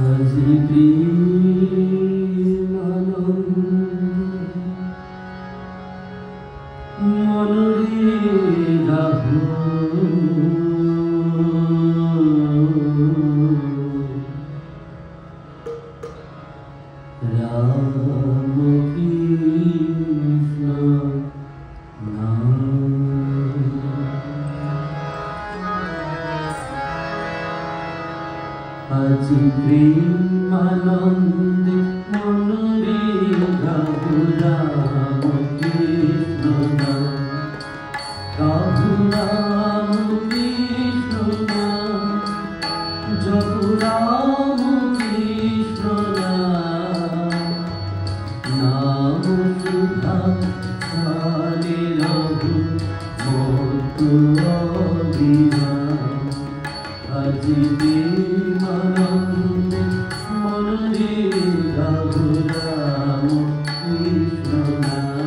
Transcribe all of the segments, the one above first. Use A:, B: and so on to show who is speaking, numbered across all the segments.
A: আজি মনরে গাভো রাম কৃষ্ণ নাম আজি প্রেমানন্দে মনরে গাভো রাম কৃষ্ণ নাম গাভো রাম কৃষ্ণ নাম জপো রাম কৃষ্ণ নাম সুধা ছাড়ে রঘু মধু অভিমান আজি প্রেমানন্দে মনরে গাভো রাম কৃষ্ণ নাম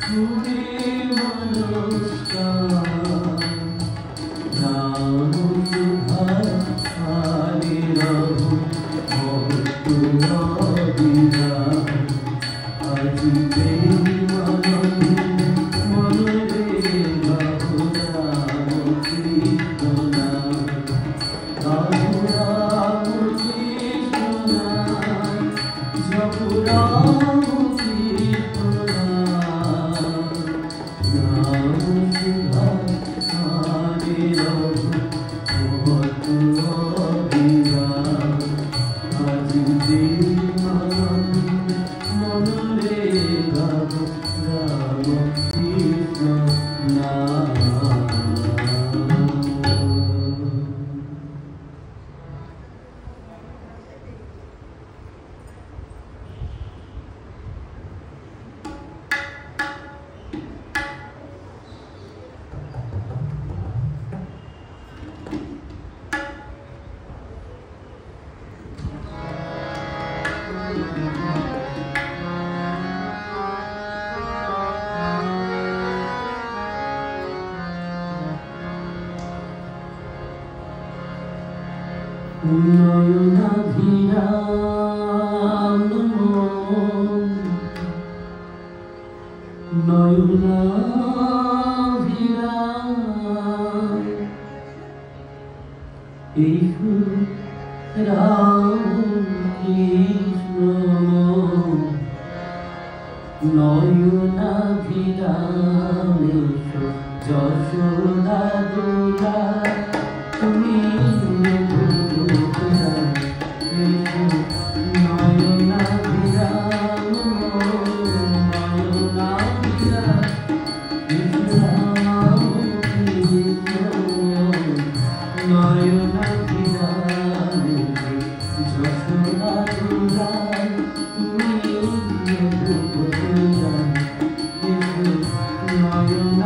B: Jolly,
A: নয়নাভিরাম নয়নাভিরাম ইহু রাম কৃষ্ণ নয়নাভিরাম যশোদা দুলা তুমি নয়নাভিরাম নয়নাভিরাম রাম কৃষ্ণ নয়নাভিরাম যশোদা দুলা তুমি নয়নাভিরাম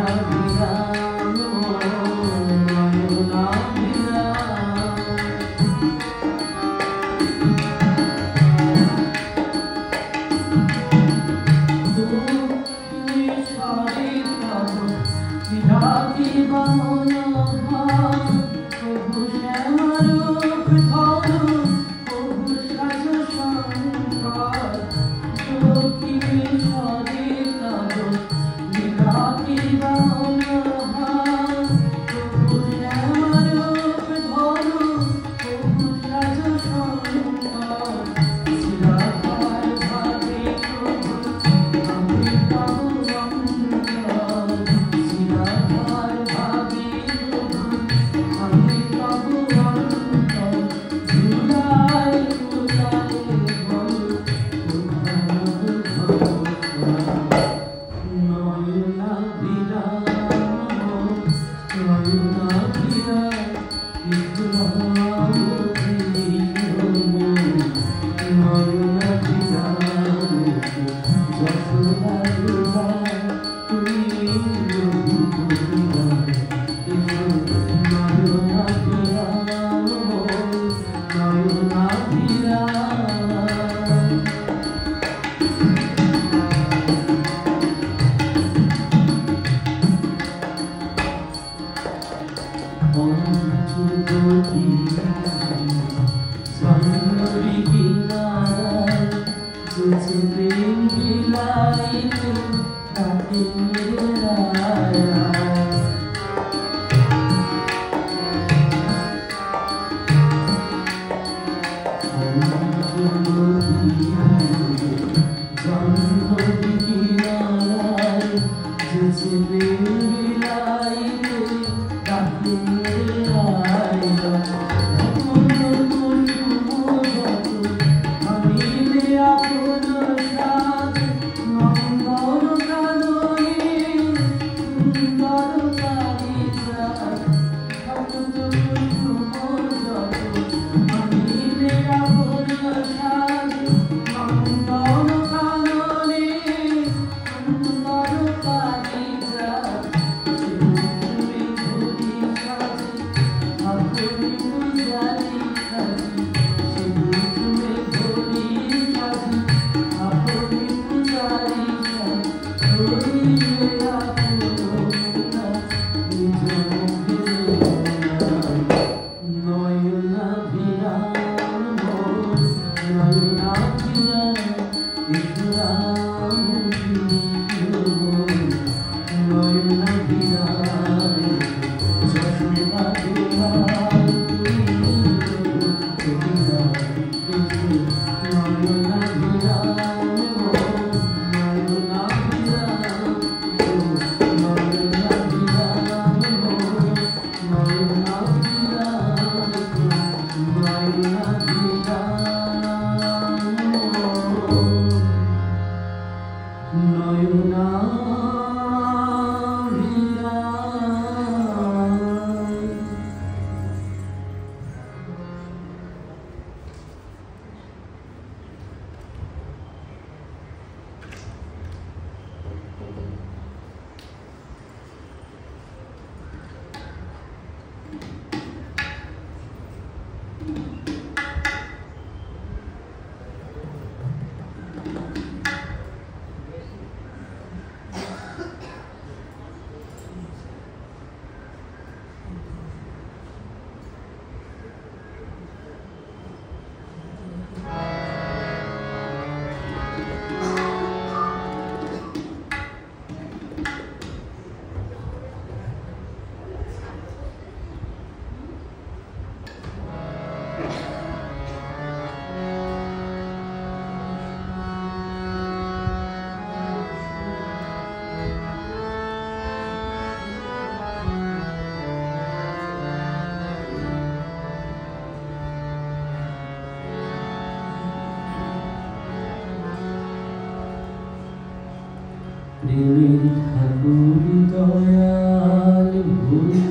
A: প্রেমের ঠাকুর দয়াল হরি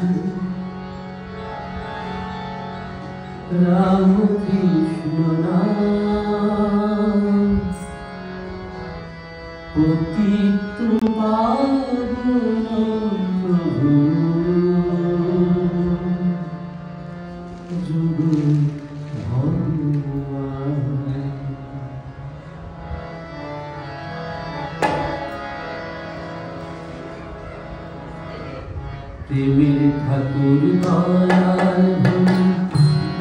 A: রাম কৃষ্ণ নাম পতিত পাবন প্রভু যুগ ভগবান। প্রেমের ঠাকুর দয়াল হরি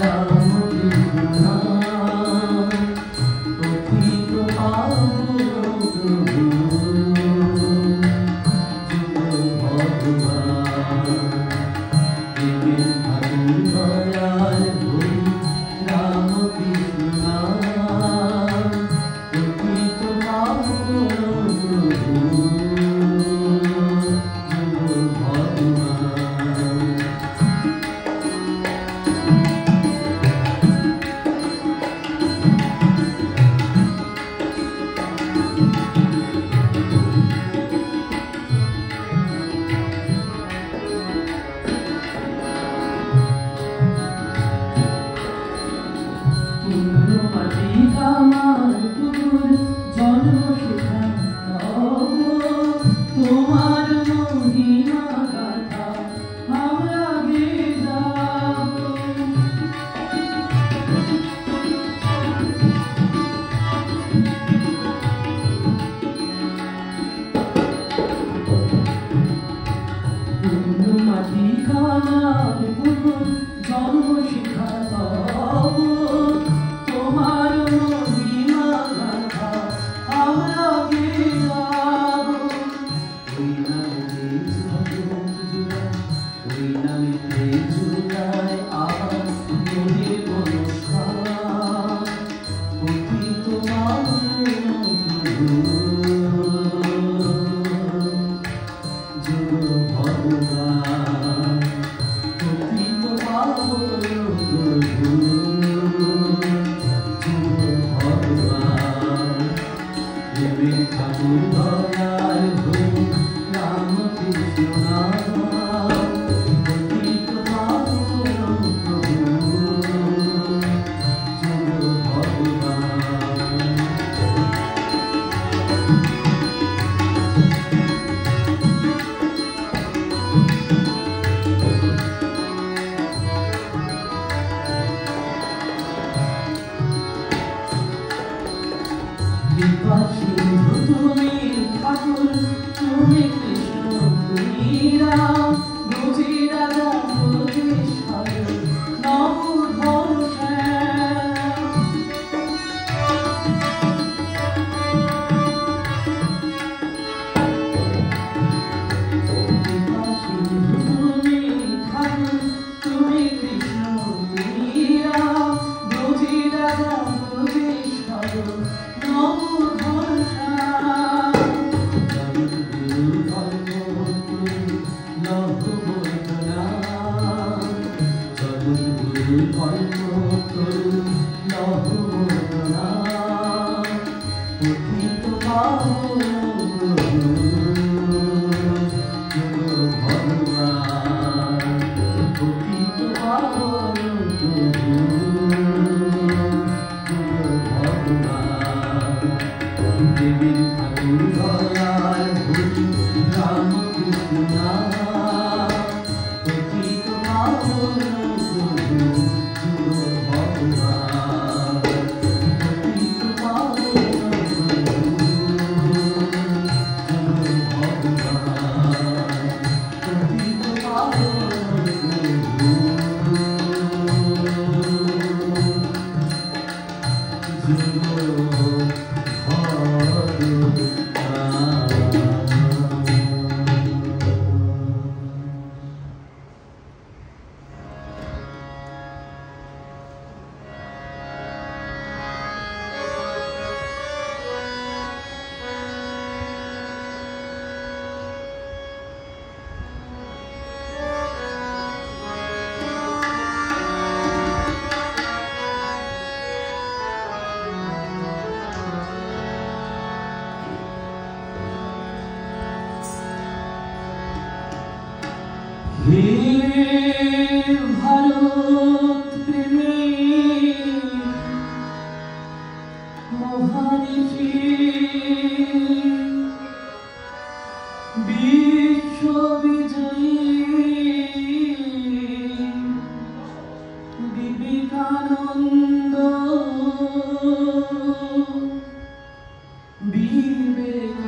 A: রাম কৃষ্ণ নাম পতিত পাবন প্রভু যুগ ভগবান। প্রেমের ঠাকুর দয়াল হরি রাম কৃষ্ণ নাম পতিত পাবন প্রভু আমার পুর জন্ম শিখা তোমার মহিমা গাথা আমরা গে যাব। মাটি খামার পুর জন্ম শিখা তোমার মহিমা গাথা আমরা গে যাব। ওই নামে ওই নামে জুড়ায় আবার নদীর বনস্থান পতিত পাবন যুগ ভগবান। হে ভারত প্রেমী মহারিষি বিশ্ববিজয়ী বিবেকানন্দ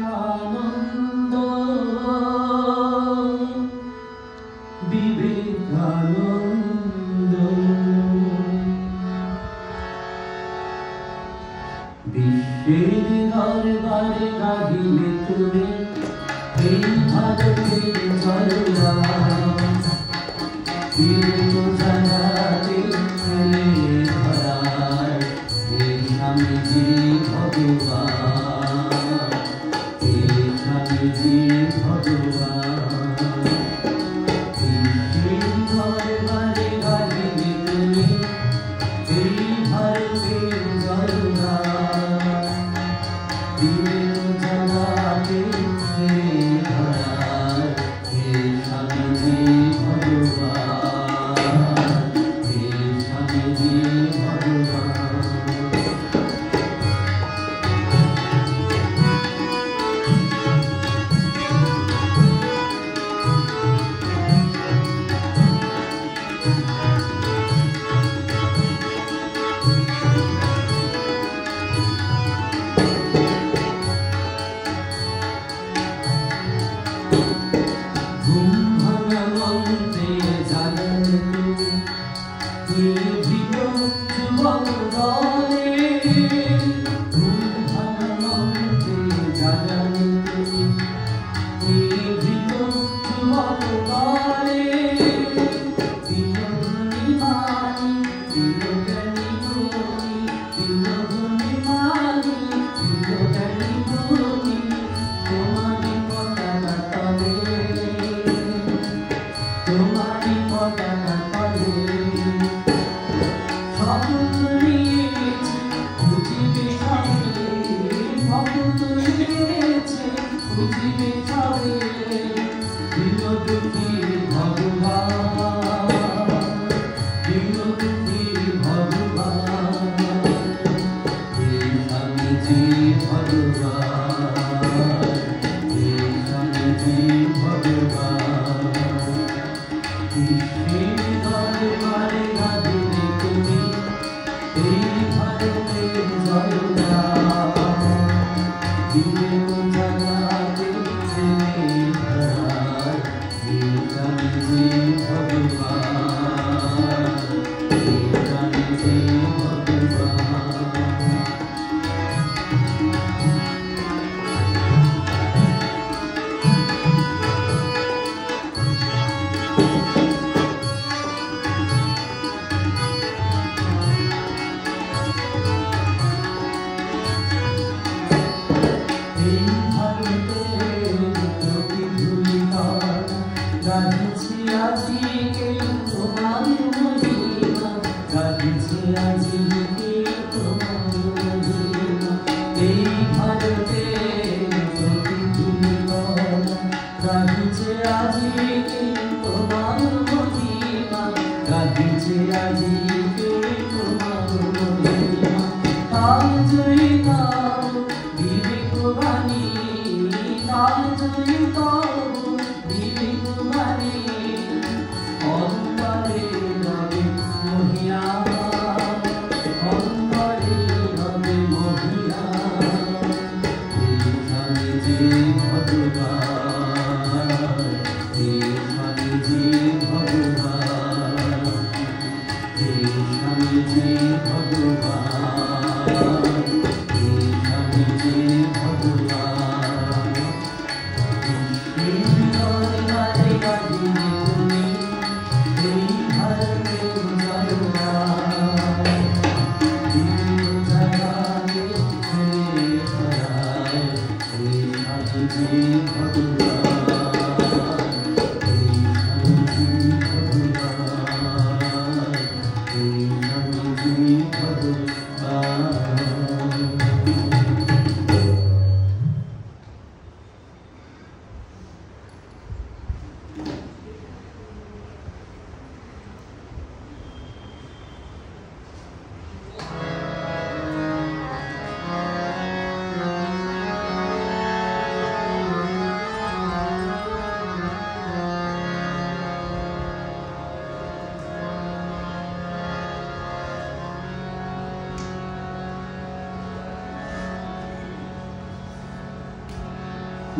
A: বিবেকানন্দ বিবেকানন্দ বিশ্বের দরবারে গাহিলে তুমি এই ভারতের জয়গান বীর জানাতে ছেলে ধরার হে স্বামীজি ভগবান হে স্বামীজি ভগবান বিশ্বের দরবারে গাহিলে তুমি এই ভারতের জয়গান বীর জানাতে ছেলে ধরার হে স্বামীজি ভগবান হে স্বামীজি ভগবান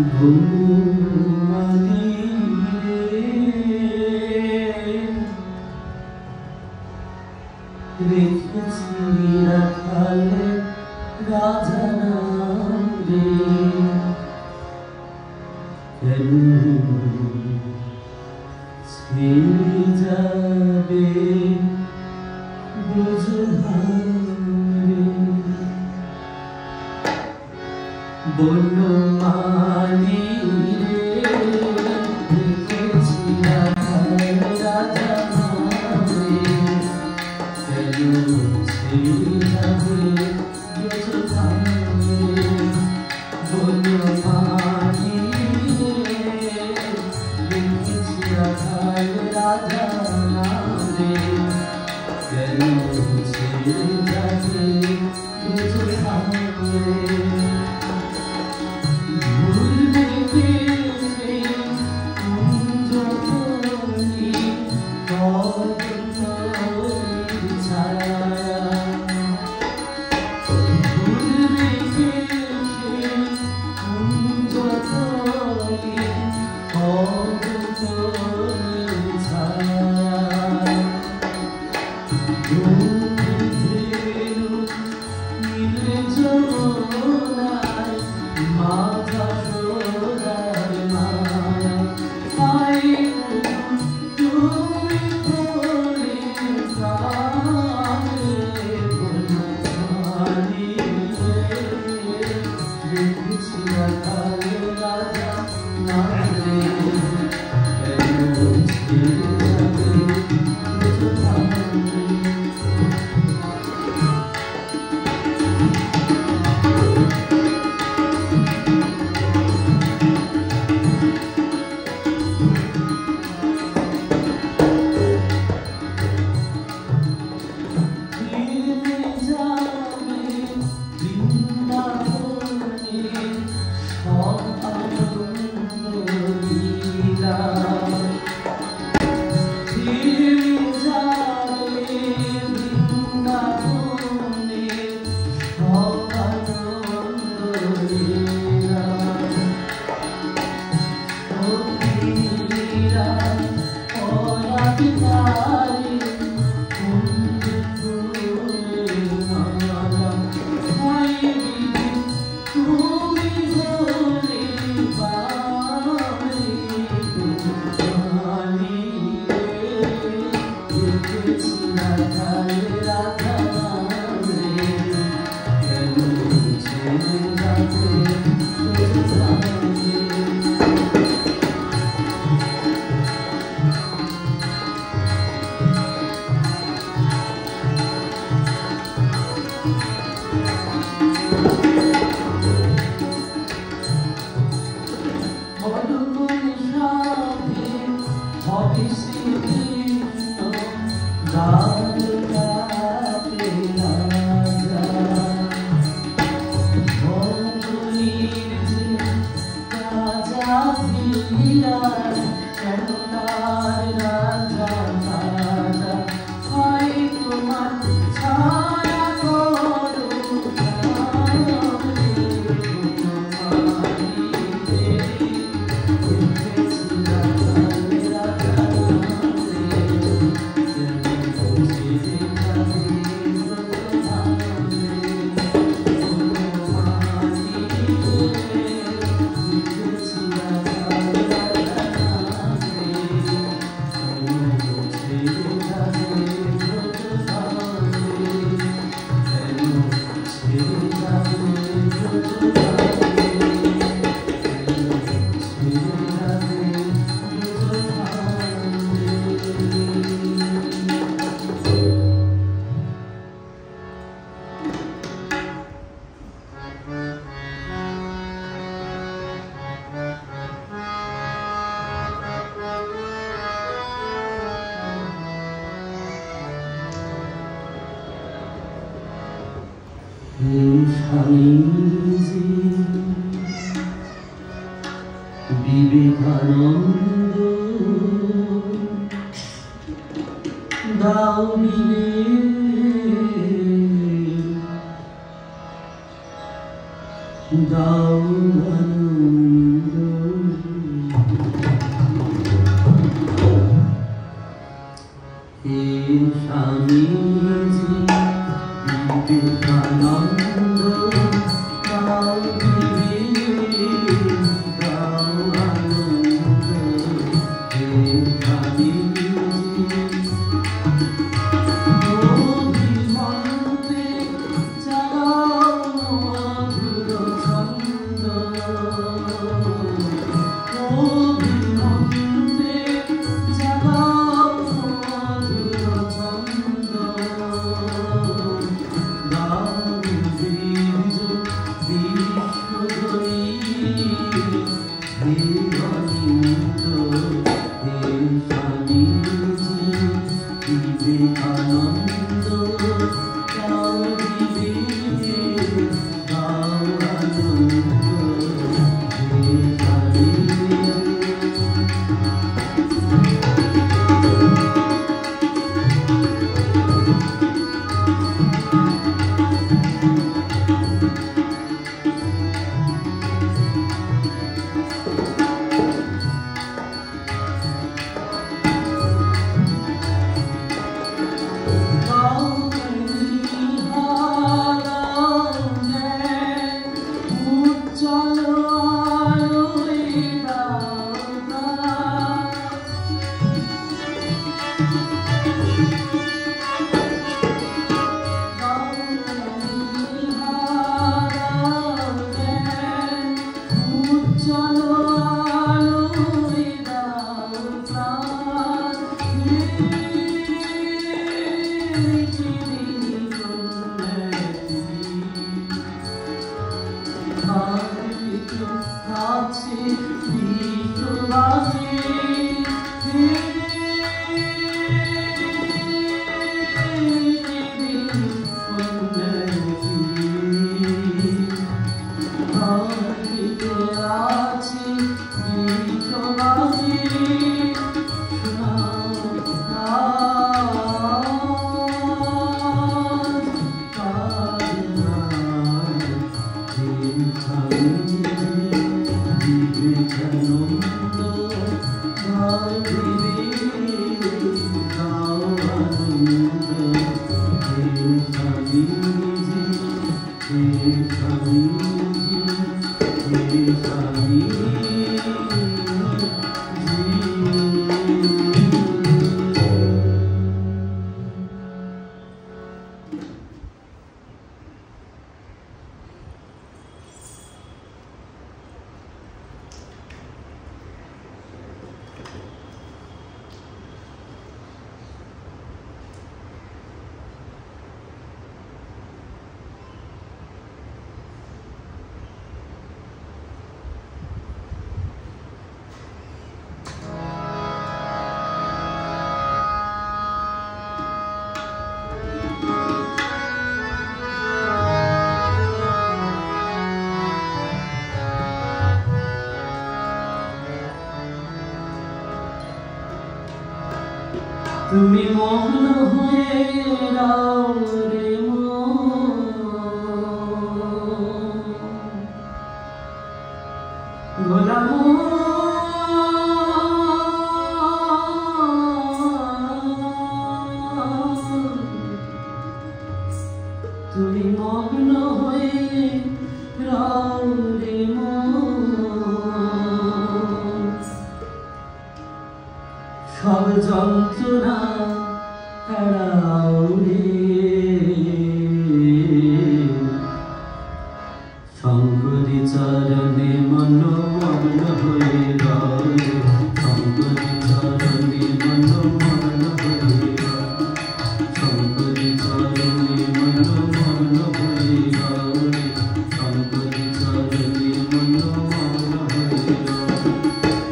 A: ভুমানি রেখেছি রাখালে রাজা নাম রে কেন ছেড়ে যাবে বনমালী রেখেছি রাখালে রাজা নাম রে কেন ছেড়ে যাবে বনমালী রেখেছি রাখালে রাজা নাম রে কেন ছেড়ে যাবে ভুলবে কে সে কুঞ্জবনী কদমতলির ছায়া ভুলবে কে সে কুঞ্জবনী কদমতলির ছায়া বিবেকানন্দ দাও দাও আনন্দ তুমি মগ্ন হয়ে রাও রে গোলাম তুমি মগ্ন হয়ে রাও রে সব যন্ত্রণা হারাও রে শঙ্করী চরণে মন মগ্ন হয়ে রাও রে শঙ্করী চরণে মন মগ্ন হয়ে রাও শঙ্করী চরণে মন মগ্ন হয়ে রাও রে শঙ্করী চরণে মন মগ্ন হয়ে রাও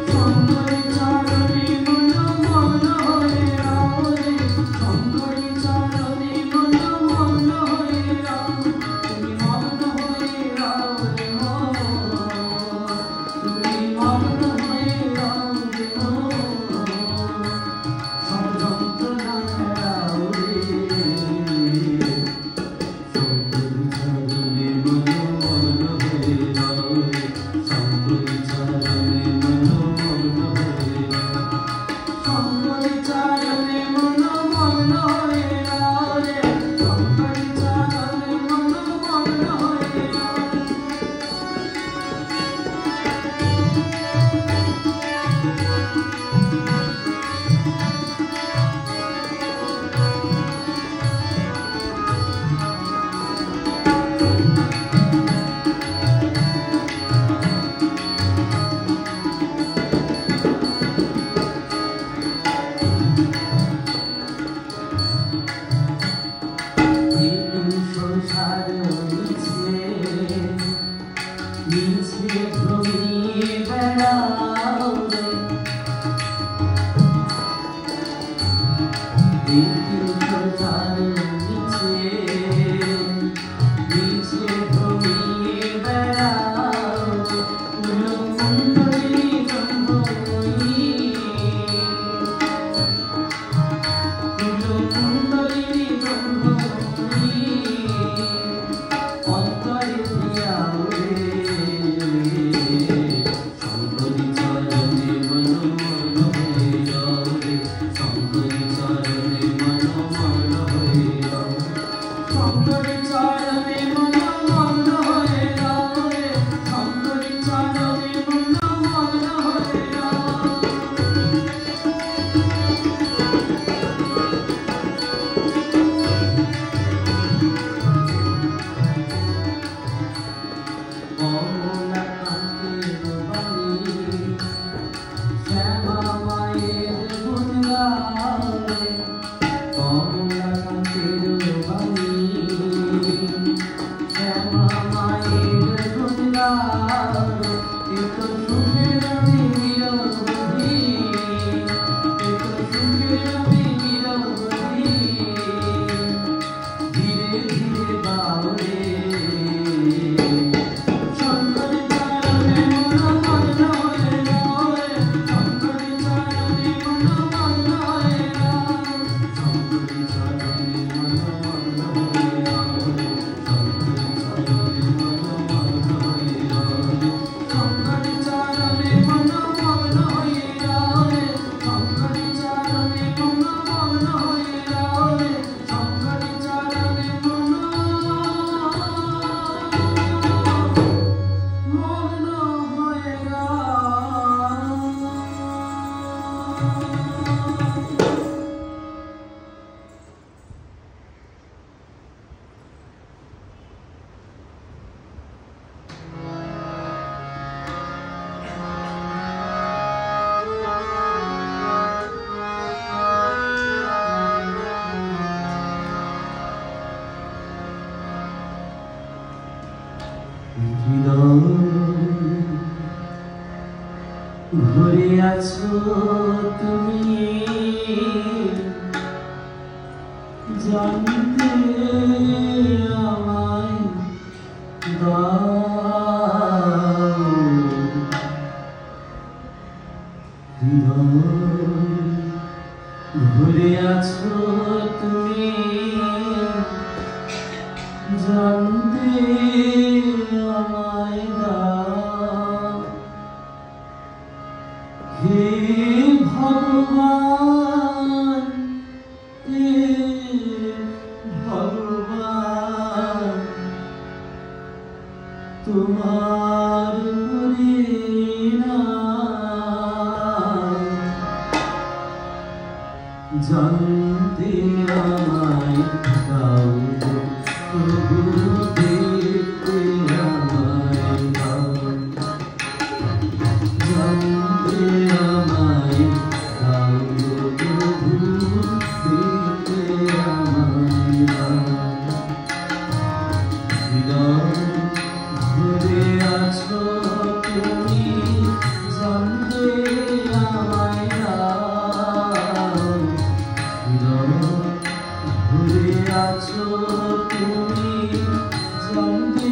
A: শঙ্করী চরণে মন মগ্ন হয়ে রাও রে শঙ্করী চরণে ভরে আছো তুমি জানতে আমায় দাও ভরে আছো তুমি জানতে আমায় দাও হে ভগবান হে ভগবান তোমার জানতে আমায় দাও প্রভু দেখতে আমায় দাও জানতে আমায় দাও প্রভু দেখতে আমায় দাও হৃদয় ভরে আছো তুমি জানতে আমায় দাও ভরে আছো তুমি জানতে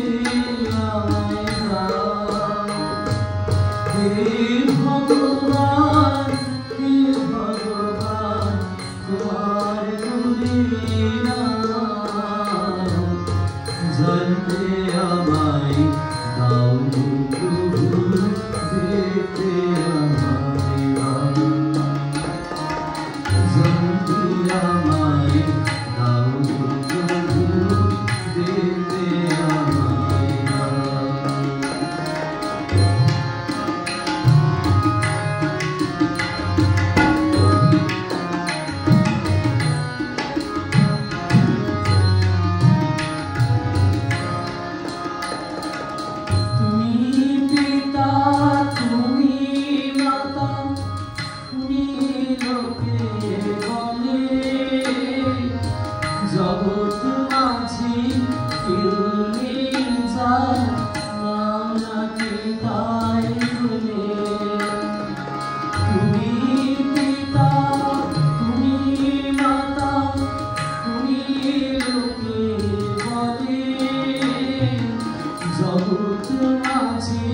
A: আমায় দাও হে ভগবান তোমার জানতে আমায় দাও প্রভু দেখতে আমায় দাও জানতে আমায় দাও প্রভু দেখতে আমায় দাও জগৎ মাঝি কেউ নেই যার নাম নাকি তাই বলে তুমি পিতা তুমি মাতা তুমি লোকে বলে জগৎ মাঝি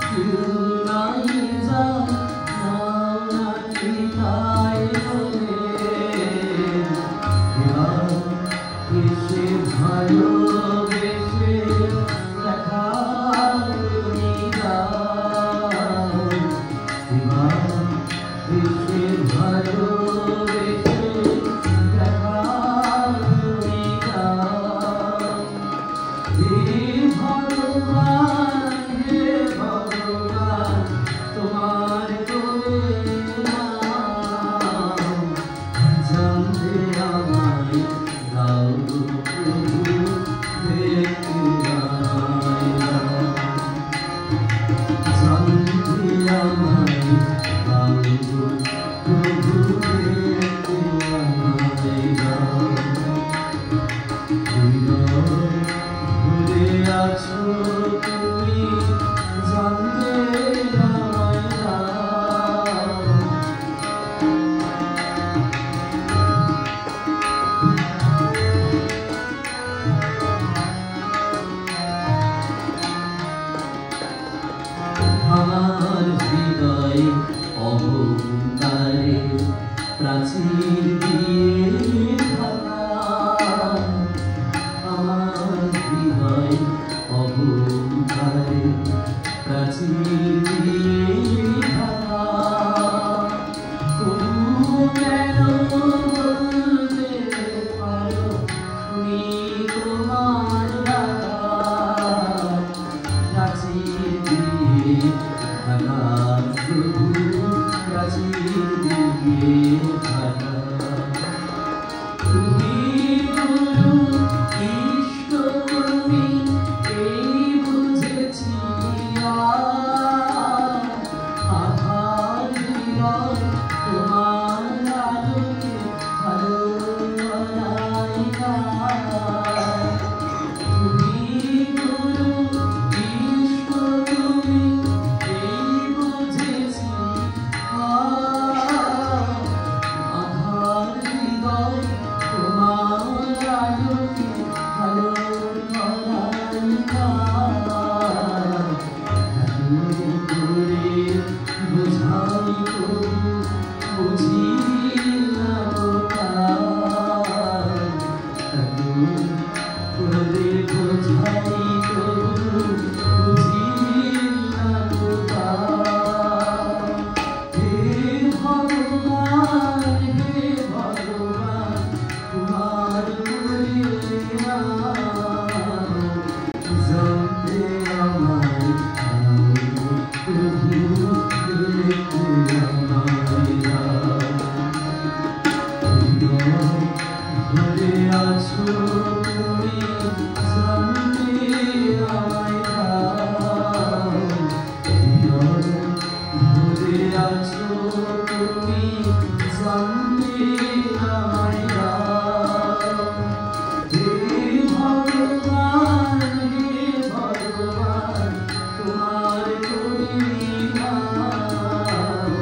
A: কেউ নাই যার নাম নাকি তাই বলে বেশে ভালোবেসে দেখা তুমি দাও বেশে ভালোবেসে দেখা তুমি দাও হে ভগবান তোমার তোলে জানতে আমায় দাও প্রভু দেখতে আমায় দাও জানতে আমায় দাও প্রভু দেখতে আমায় দাও ভুলে আছো তুমি জানতে আমায় দাও আমার হৃদয় অহংকারে প্রাচীর দিয়ে ঢাকা আমার হৃদয় অহংকারে প্রাচীর দিয়ে ঢাকা তবু কেন বলতে পারো তুমি তোমার ডাকা প্রাচীর দিয়ে ঢাকা প্রভু প্রাচীর দিয়ে তুমি জানতে আমায় দাও। হে ভগবান তোমার করি দাও,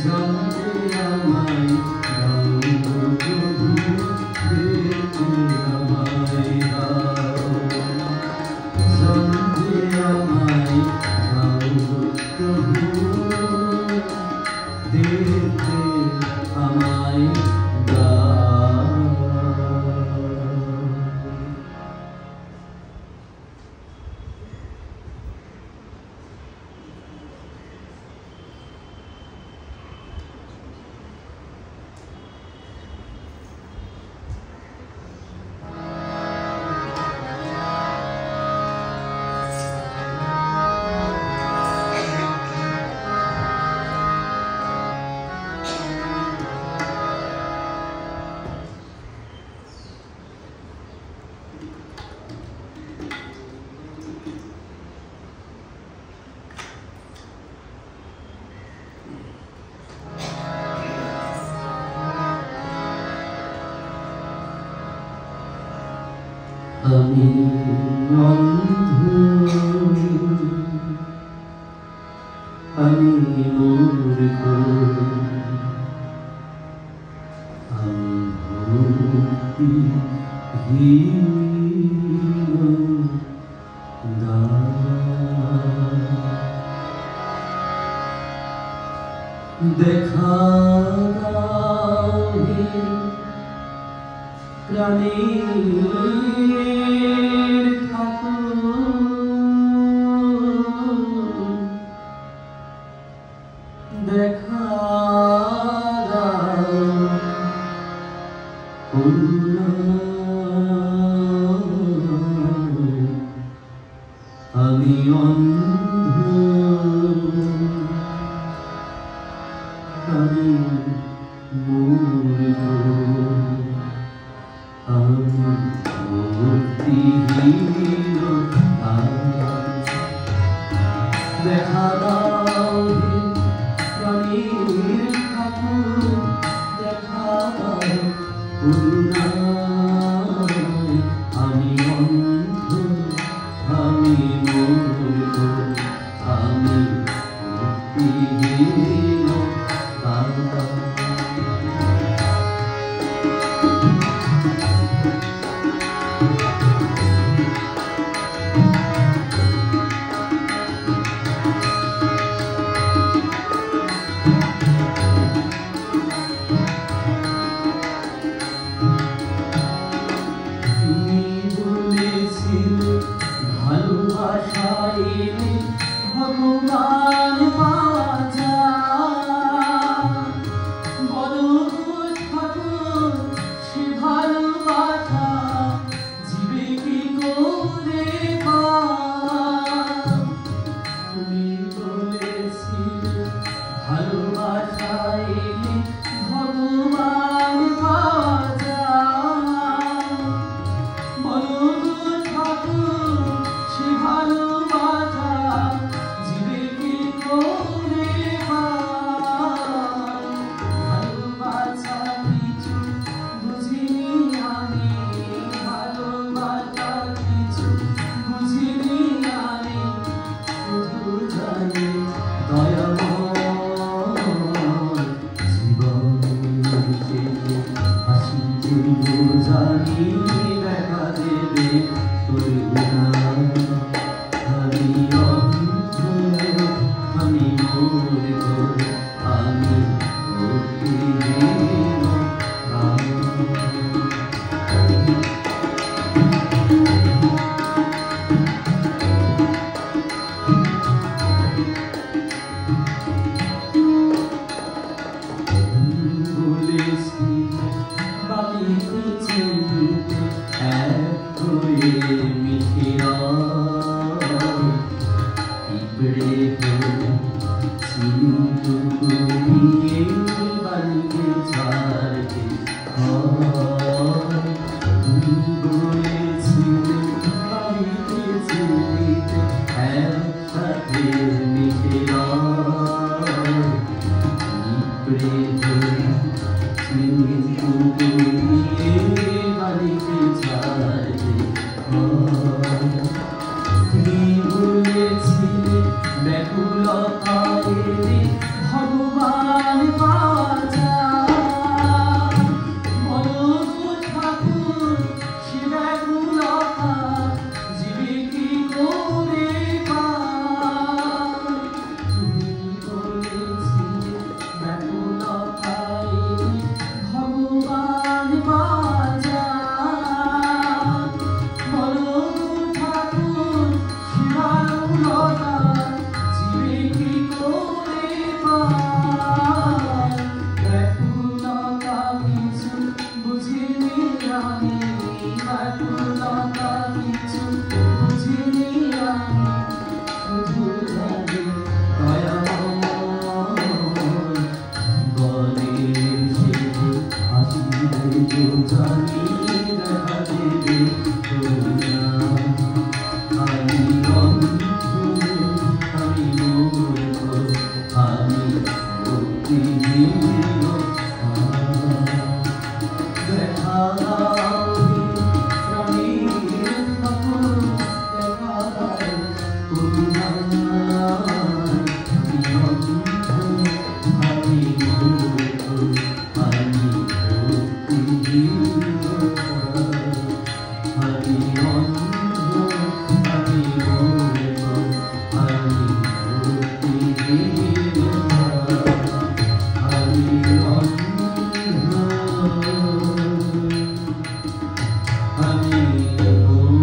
A: জানতে আমায় দাও প্রভু, দেখতে আমায় দাও, জানতে আমায় দাও প্রভু, দেখতে আমায় দাও। আমি অন্ধ, আমি মূর্খ, আমি ভক্তিহীন দেখা দাও হে প্রাণের ঠাকুর, দেখা দাও করুণা, আমি অন্ধ, আমি মূর্খ, আমি ভক্তিহীন, দেখা দাও হে প্রাণের ঠাকুর, দেখা দাও করুণা, আমি অন্ধ, আমি মূর্খ, আমি ভক্তিহীন, ভালোবাসায় ভগবান পাওয়া যায়, বলো ঠাকুর সে ভালোবাসা জীবে কি করে পায়। তুমি বলেছিলে ভালোবাসায় ভগবান পাওয়া যায়, বলো ভালোবাসা জীবে কি করে পায়। ভালোবাসা কিছু বুঝিনি আমি, ভালোবাসা কিছু বুঝিনি আমি, শুধু জানি দয়াময় জীবনকে হাসি জানি দেখা দেবে করুণা। আমি অন্ধ, আমি মূর্খ, আমি ভক্তিহীন, বলেছি বাকি কিছু ভগবান বাজা ঠাকুর শিবাগুলতা জীবে কি করে তুমি বলেছিলে ব্যাকুলতায় ভগবান বাজা বলো ঠাকুর শিবাগুলতা জীবে কি করে ব্যাকুলতা কিছু বুঝিনি আমি ব্যাকুলতা কিছু বুঝিনি আমি শুধু জানি দয়াময় বলে সেতু আসিলে জানি দেখা দেবে করুণা আমি অন্ধ আমি মূর্খ আমি ভক্তিহীন দেখা দাও প্রাণীর ঠাকুর দেখা দাও করুণা আমি অন্ধ আমি মূর্খ আমি ভক্তিহীন আমি অন্ধ আমি মূর্খ আমি ভক্তিহীন আমি অন্ধ আমি মূর্খ আমি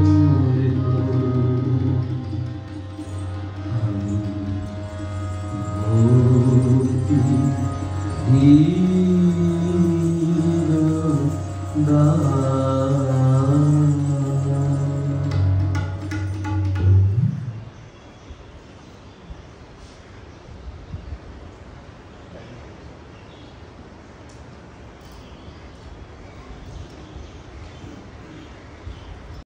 A: ভক্তিহীন